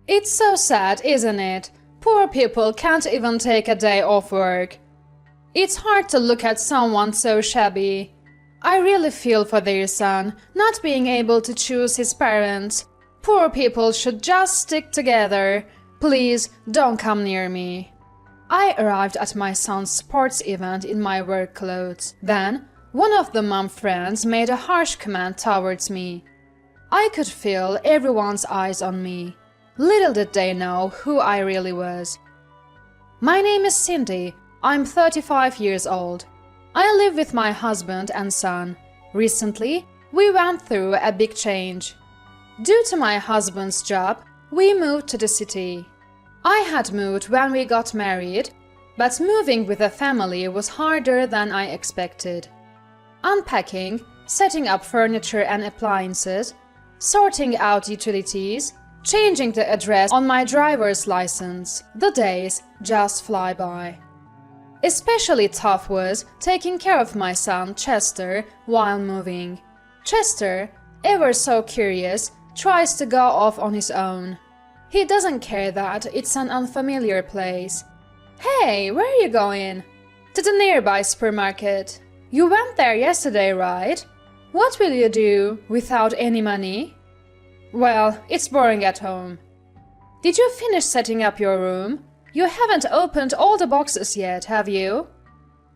It's so sad, isn't it? Poor people can't even take a day off work. It's hard to look at someone so shabby. I really feel for their son, not being able to choose his parents. Poor people should just stick together. Please, don't come near me. I arrived at my son's sports event in my work clothes. Then, one of the mom friends made a harsh comment towards me. I could feel everyone's eyes on me. Little did they know who I really was. My name is Cindy. I'm 35 years old. I live with my husband and son. Recently, we went through a big change. Due to my husband's job, we moved to the city. I had moved when we got married, but moving with a family was harder than I expected. Unpacking, setting up furniture and appliances, sorting out utilities, changing the address on my driver's license. The days just fly by. Especially tough was taking care of my son, Chester, while moving. Chester, ever so curious, tries to go off on his own. He doesn't care that it's an unfamiliar place. Hey, where are you going? To the nearby supermarket. You went there yesterday, right? What will you do without any money? Well, it's boring at home. Did you finish setting up your room? You haven't opened all the boxes yet, have you?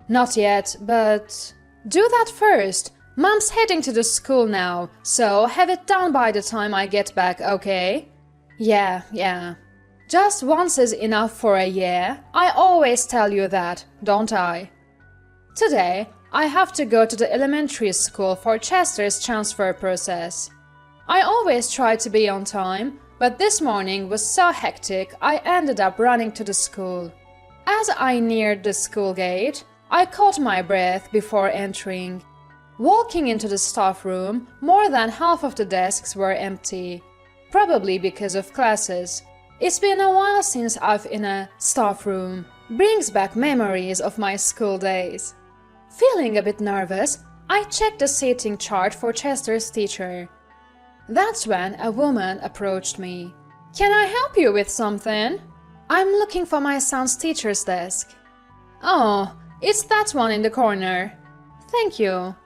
Not yet, but... Do that first. Mom's heading to the school now, so have it done by the time I get back, okay? Yeah. Just once is enough for a year. I always tell you that, don't I? Today, I have to go to the elementary school for Chester's transfer process. I always try to be on time, but this morning was so hectic I ended up running to the school. As I neared the school gate, I caught my breath before entering. Walking into the staff room, more than half of the desks were empty, probably because of classes. It's been a while since I've in a staff room. Brings back memories of my school days. Feeling a bit nervous, I checked the seating chart for Chester's teacher. That's when a woman approached me. Can I help you with something? I'm looking for my son's teacher's desk. Oh, it's that one in the corner. Thank you.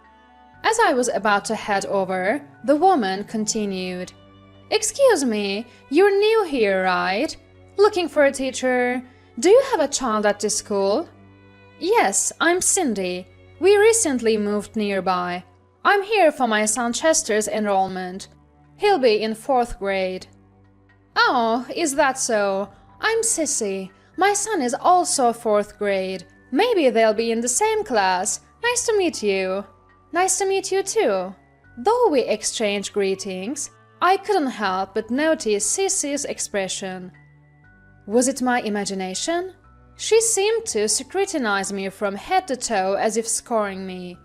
As I was about to head over, the woman continued. Excuse me, you're new here, right? Looking for a teacher? Do you have a child at this school? Yes, I'm Cindy. We recently moved nearby. I'm here for my son Chester's enrollment. He'll be in 4th grade. Oh, is that so? I'm Sissy. My son is also 4th grade. Maybe they'll be in the same class. Nice to meet you. Nice to meet you too. Though we exchanged greetings, I couldn't help but notice Sissy's expression. Was it my imagination? She seemed to scrutinize me from head to toe as if scoring me.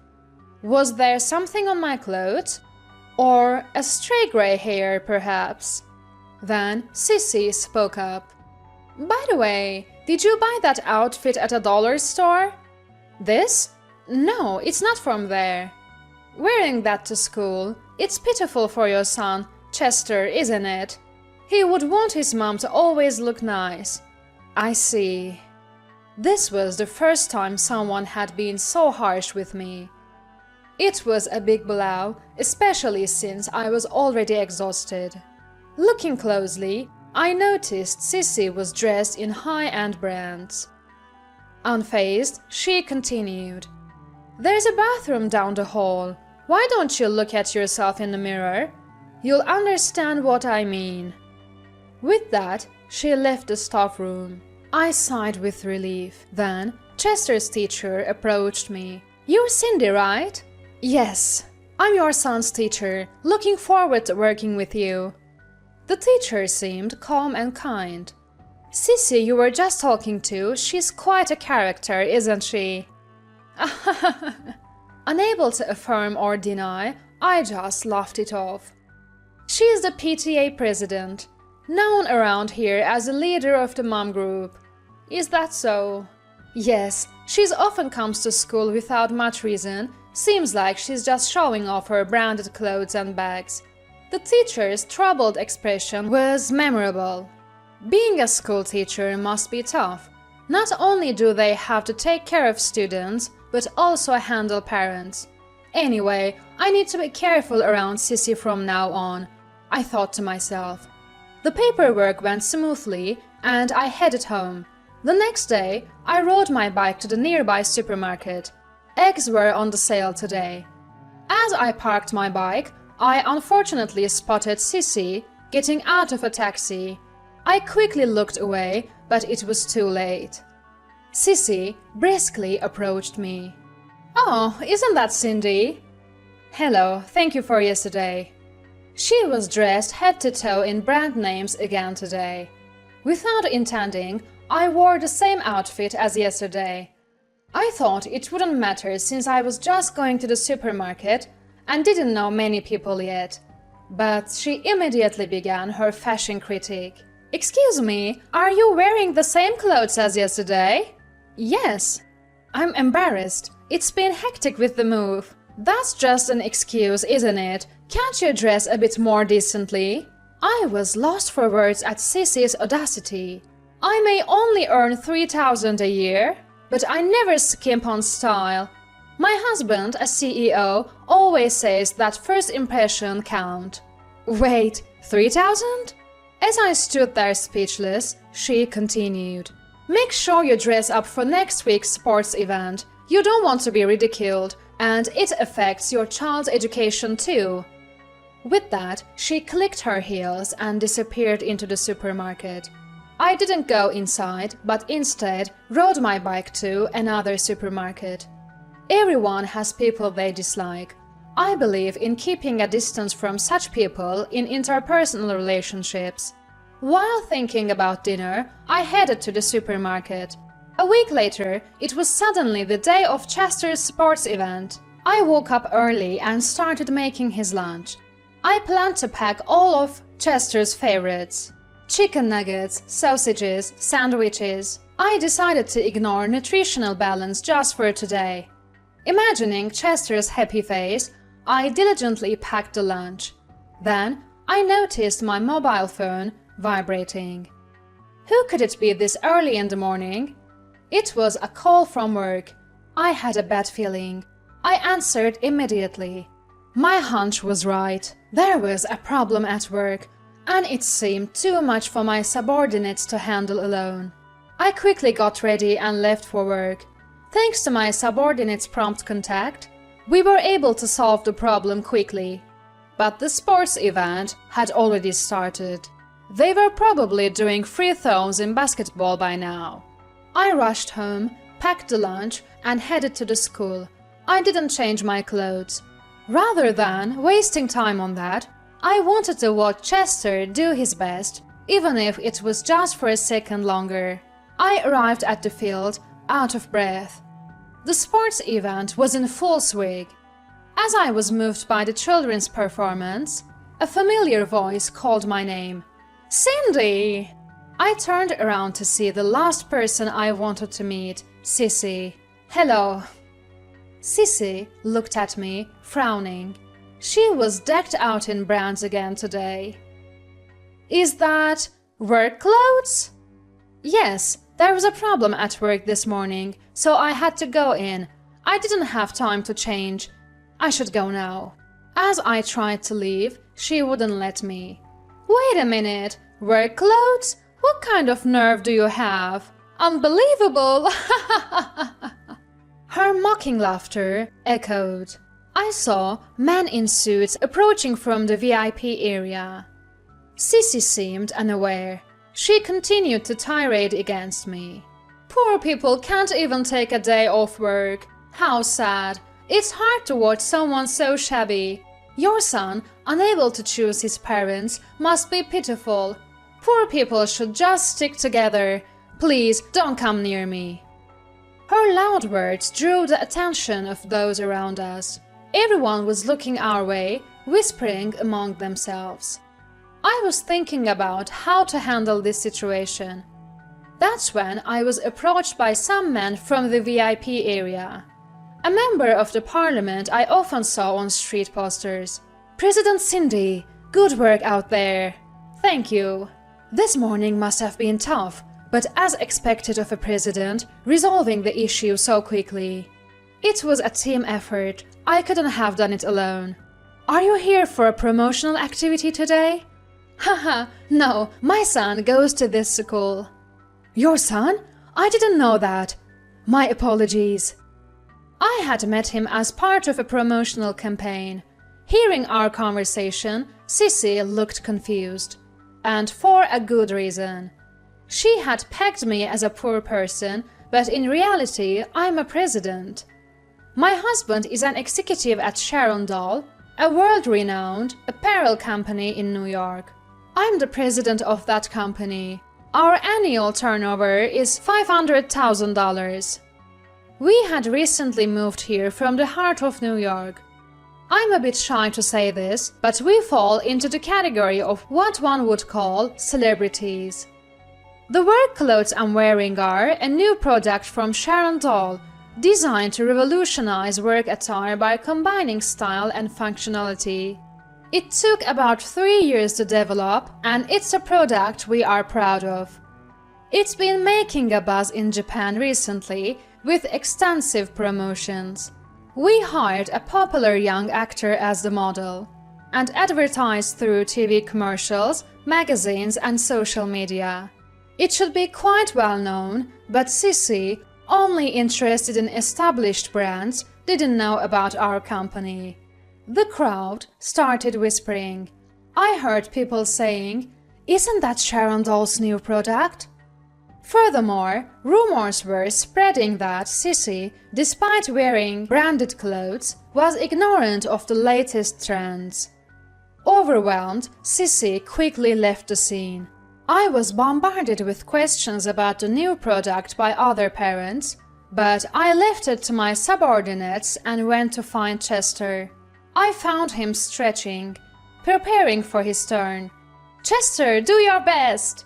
Was there something on my clothes? Or a stray gray hair, perhaps? Then Sissy spoke up. By the way, did you buy that outfit at a dollar store? This? No, it's not from there. Wearing that to school, it's pitiful for your son, Chester, isn't it? He would want his mom to always look nice. I see. This was the first time someone had been so harsh with me. It was a big blow, especially since I was already exhausted. Looking closely, I noticed Sissy was dressed in high-end brands. Unfazed, she continued. There's a bathroom down the hall. Why don't you look at yourself in the mirror? You'll understand what I mean. With that, she left the staff room. I sighed with relief. Then, Chester's teacher approached me. You're Cindy, right? Yes, I'm your son's teacher. Looking forward to working with you. The teacher seemed calm and kind. Sissy you were just talking to, she's quite a character, isn't she? Unable to affirm or deny, I just laughed it off. She is the PTA president, known around here as the leader of the mom group. Is that so? Yes, she often comes to school without much reason. Seems like she's just showing off her branded clothes and bags. The teacher's troubled expression was memorable. Being a school teacher must be tough. Not only do they have to take care of students, but also handle parents. Anyway, I need to be careful around Sissy from now on, I thought to myself. The paperwork went smoothly and I headed home. The next day, I rode my bike to the nearby supermarket. Eggs were on the sale today. As I parked my bike, I unfortunately spotted Sissy getting out of a taxi. I quickly looked away, but it was too late. Sissy briskly approached me. "Oh, isn't that Cindy?" "Hello, thank you for yesterday." She was dressed head to toe in brand names again today. Without intending, I wore the same outfit as yesterday. I thought it wouldn't matter since I was just going to the supermarket and didn't know many people yet. But she immediately began her fashion critique. "Excuse me, are you wearing the same clothes as yesterday?" "Yes." "I'm embarrassed. It's been hectic with the move." "That's just an excuse, isn't it? Can't you dress a bit more decently?" I was lost for words at Sissy's audacity. I may only earn 3,000 a year, but I never skimp on style. My husband, a CEO, always says that first impression count. Wait, 3,000? As I stood there speechless, she continued. "Make sure you dress up for next week's sports event. You don't want to be ridiculed, and it affects your child's education too." With that, she clicked her heels and disappeared into the supermarket. I didn't go inside, but instead rode my bike to another supermarket. Everyone has people they dislike. I believe in keeping a distance from such people in interpersonal relationships. While thinking about dinner, I headed to the supermarket. A week later, it was suddenly the day of Chester's sports event. I woke up early and started making his lunch. I planned to pack all of Chester's favorites: chicken nuggets, sausages, sandwiches. I decided to ignore nutritional balance just for today. Imagining Chester's happy face, I diligently packed the lunch. Then I noticed my mobile phone vibrating. Who could it be this early in the morning? It was a call from work. I had a bad feeling. I answered immediately. My hunch was right. There was a problem at work, and it seemed too much for my subordinates to handle alone. I quickly got ready and left for work. Thanks to my subordinates' prompt contact, we were able to solve the problem quickly. But the sports event had already started. They were probably doing free throws in basketball by now. I rushed home, packed the lunch, and headed to the school. I didn't change my clothes. Rather than wasting time on that, I wanted to watch Chester do his best, even if it was just for a second longer. I arrived at the field, out of breath. The sports event was in full swing. As I was moved by the children's performance, a familiar voice called my name. "Cindy!" I turned around to see the last person I wanted to meet, Sissy. "Hello." Sissy looked at me, frowning. She was decked out in brands again today. "Is that work clothes?" "Yes, there was a problem at work this morning, so I had to go in. I didn't have time to change. I should go now." As I tried to leave, she wouldn't let me. "Wait a minute, work clothes? What kind of nerve do you have? Unbelievable!" Her mocking laughter echoed. I saw men in suits approaching from the VIP area. Sissy seemed unaware. She continued to tirade against me. "Poor people can't even take a day off work. How sad. It's hard to watch someone so shabby. Your son, unable to choose his parents, must be pitiful. Poor people should just stick together. Please don't come near me." Her loud words drew the attention of those around us. Everyone was looking our way, whispering among themselves. I was thinking about how to handle this situation. That's when I was approached by some men from the VIP area. A member of the parliament I often saw on street posters. "President Cindy, good work out there." "Thank you." This morning must have been tough, but as expected of a president, resolving the issue so quickly. It was a team effort. I couldn't have done it alone. Are you here for a promotional activity today? Haha, no, my son goes to this school. Your son? I didn't know that. My apologies. I had met him as part of a promotional campaign. Hearing our conversation, Sissy looked confused. And for a good reason. She had pegged me as a poor person, but in reality, I'm a president. My husband is an executive at Sharon Doll, a world-renowned apparel company in New York. I'm the president of that company. Our annual turnover is $500,000. We had recently moved here from the heart of New York. I'm a bit shy to say this, but we fall into the category of what one would call celebrities. The work clothes I'm wearing are a new product from Sharon Doll, designed to revolutionize work attire by combining style and functionality. It took about 3 years to develop, and it's a product we are proud of. It's been making a buzz in Japan recently with extensive promotions. We hired a popular young actor as the model and advertised through TV commercials, magazines, and social media. It should be quite well known, but Sissy, only interested in established brands, didn't know about our company. The crowd started whispering. I heard people saying, "Isn't that Sharon Doll's new product?" Furthermore, rumors were spreading that Sissy, despite wearing branded clothes, was ignorant of the latest trends. Overwhelmed, Sissy quickly left the scene. I was bombarded with questions about the new product by other parents, but I left it to my subordinates and went to find Chester. I found him stretching, preparing for his turn. "Chester, do your best!"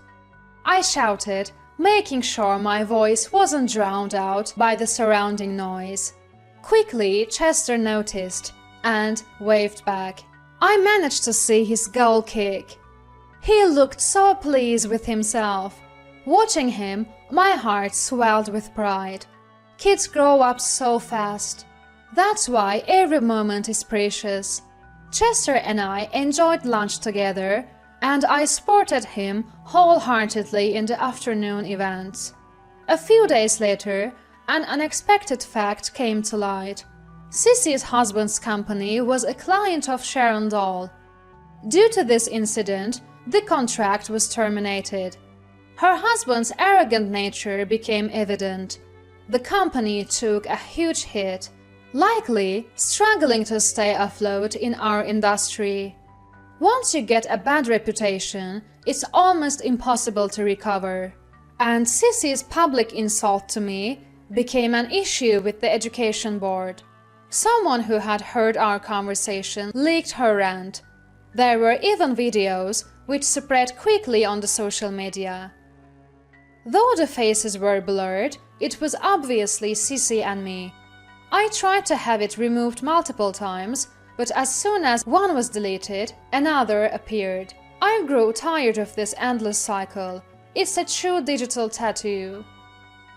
I shouted, making sure my voice wasn't drowned out by the surrounding noise. Quickly, Chester noticed and waved back. I managed to see his goal kick. He looked so pleased with himself. Watching him, my heart swelled with pride. Kids grow up so fast. That's why every moment is precious. Chester and I enjoyed lunch together, and I supported him wholeheartedly in the afternoon events. A few days later, an unexpected fact came to light. Sissy's husband's company was a client of Sharon Doll. Due to this incident, the contract was terminated. Her husband's arrogant nature became evident. The company took a huge hit, likely struggling to stay afloat in our industry. Once you get a bad reputation, it's almost impossible to recover. And Sissy's public insult to me became an issue with the education board. Someone who had heard our conversation leaked her rant. There were even videos which spread quickly on the social media. Though the faces were blurred, it was obviously Sissy and me. I tried to have it removed multiple times, but as soon as one was deleted, another appeared. I grew tired of this endless cycle. It's a true digital tattoo.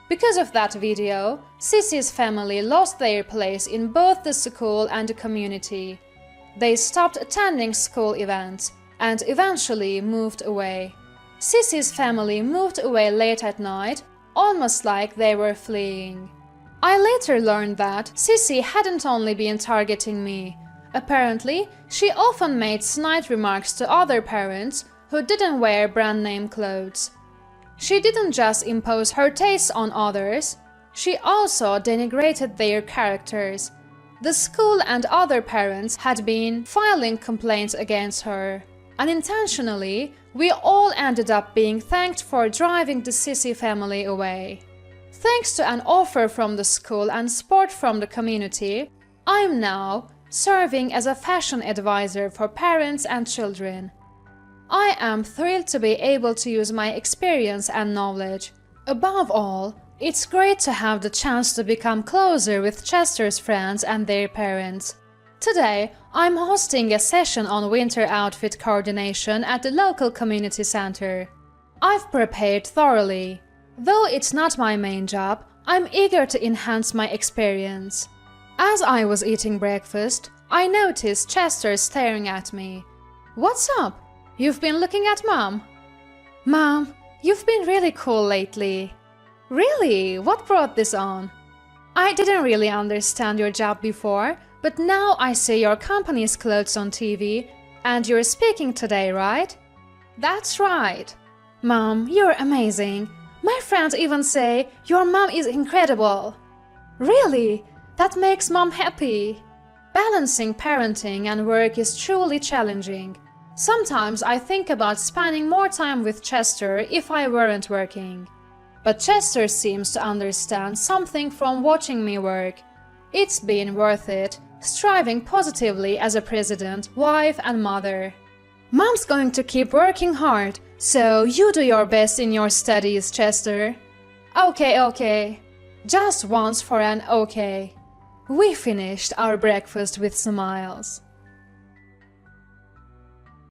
Because of that video, Sissy's family lost their place in both the school and the community. They stopped attending school events and eventually moved away. Sissy's family moved away late at night, almost like they were fleeing. I later learned that Sissy hadn't only been targeting me. Apparently, she often made snide remarks to other parents who didn't wear brand-name clothes. She didn't just impose her tastes on others, she also denigrated their characters. The school and other parents had been filing complaints against her. Unintentionally, we all ended up being thanked for driving the Sissy family away. Thanks to an offer from the school and support from the community, I'm now serving as a fashion advisor for parents and children. I am thrilled to be able to use my experience and knowledge. Above all, it's great to have the chance to become closer with Chester's friends and their parents. Today, I'm hosting a session on winter outfit coordination at the local community center. I've prepared thoroughly. Though it's not my main job, I'm eager to enhance my experience. As I was eating breakfast, I noticed Chester staring at me. What's up? You've been looking at Mom? Mom, you've been really cool lately. Really? What brought this on? I didn't really understand your job before, but now I see your company's clothes on TV, and you're speaking today, right? That's right. Mom, you're amazing. My friends even say your mom is incredible. Really? That makes Mom happy. Balancing parenting and work is truly challenging. Sometimes I think about spending more time with Chester if I weren't working. But Chester seems to understand something from watching me work. It's been worth it, striving positively as a president, wife, and mother. Mom's going to keep working hard, so you do your best in your studies, Chester. Okay. Just once for an okay. We finished our breakfast with smiles.